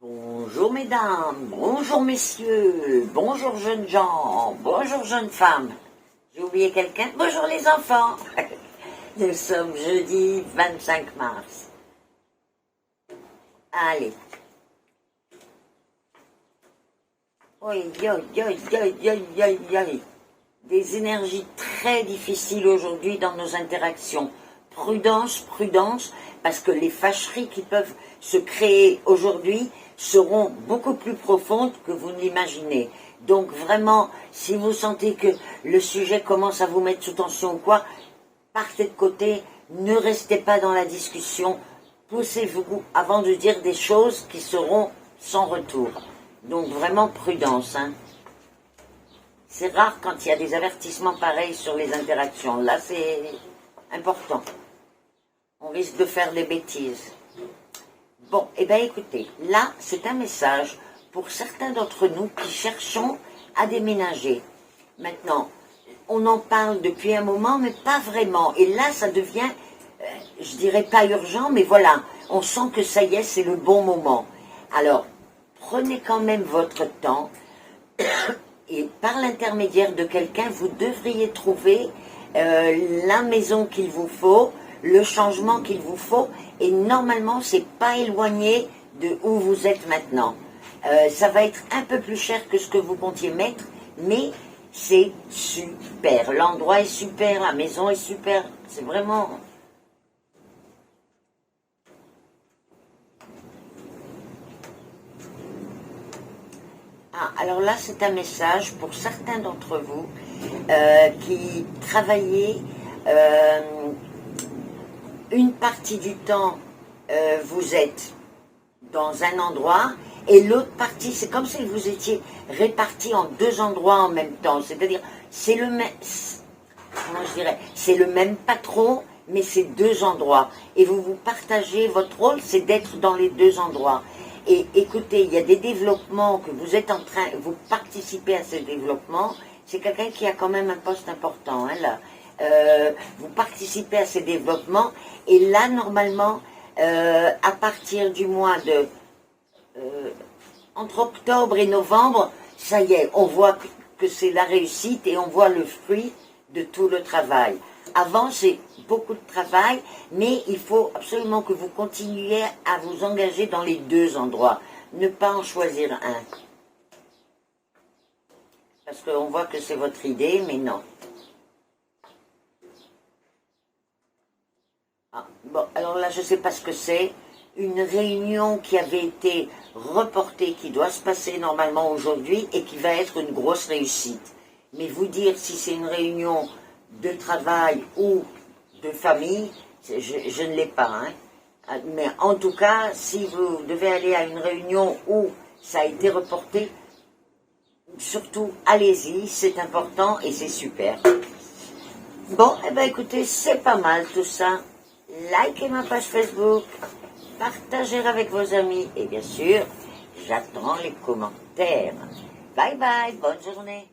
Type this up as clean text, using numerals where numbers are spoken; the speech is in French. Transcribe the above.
Bonjour mesdames, bonjour messieurs, bonjour jeunes gens, bonjour jeunes femmes. J'ai oublié quelqu'un? Bonjour les enfants. Nous sommes jeudi 25 mars. Allez. Oui, des énergies très difficiles aujourd'hui dans nos interactions. Prudence, prudence, parce que les fâcheries qui peuvent se créer aujourd'hui seront beaucoup plus profondes que vous ne l'imaginez. Donc vraiment, si vous sentez que le sujet commence à vous mettre sous tension ou quoi, partez de côté, ne restez pas dans la discussion, poussez-vous avant de dire des choses qui seront sans retour. Donc vraiment prudence, hein. C'est rare quand il y a des avertissements pareils sur les interactions. Là, c'est important. On risque de faire des bêtises. Bon, eh bien écoutez, là, c'est un message pour certains d'entre nous qui cherchons à déménager. Maintenant, on en parle depuis un moment, mais pas vraiment. Et là, ça devient, je dirais pas urgent, mais voilà, on sent que ça y est, c'est le bon moment. Alors, prenez quand même votre temps et par l'intermédiaire de quelqu'un, vous devriez trouver la maison qu'il vous faut, le changement qu'il vous faut, et normalement, c'est pas éloigné de où vous êtes maintenant. Ça va être un peu plus cher que ce que vous comptiez mettre, mais c'est super. L'endroit est super, la maison est super, c'est vraiment... Ah, alors là, c'est un message pour certains d'entre vous qui travaillez une partie du temps, vous êtes dans un endroit et l'autre partie, c'est comme si vous étiez répartis en deux endroits en même temps. C'est-à-dire, c'est le même, comment je dirais, c'est le même patron, mais c'est deux endroits. Et vous partagez, votre rôle, c'est d'être dans les deux endroits. Et écoutez, il y a des développements que vous êtes en train, vous participez à ces développements. C'est quelqu'un qui a quand même un poste important, hein, là. Vous participez à ces développements. Et là, normalement, à partir du mois de... entre octobre et novembre, ça y est, on voit que c'est la réussite et on voit le fruit de tout le travail. Avant, c'est beaucoup de travail, mais il faut absolument que vous continuiez à vous engager dans les deux endroits. Ne pas en choisir un. Parce qu'on voit que c'est votre idée, mais non. Ah, bon, alors là, je ne sais pas ce que c'est. Une réunion qui avait été reportée, qui doit se passer normalement aujourd'hui et qui va être une grosse réussite. Mais vous dire si c'est une réunion de travail ou de famille, je ne l'ai pas. Hein. Mais en tout cas, si vous devez aller à une réunion où ça a été reporté, surtout allez-y, c'est important et c'est super. Bon, eh bien écoutez, c'est pas mal tout ça. Likez ma page Facebook, partagez avec vos amis et bien sûr, j'attends les commentaires. Bye bye, bonne journée.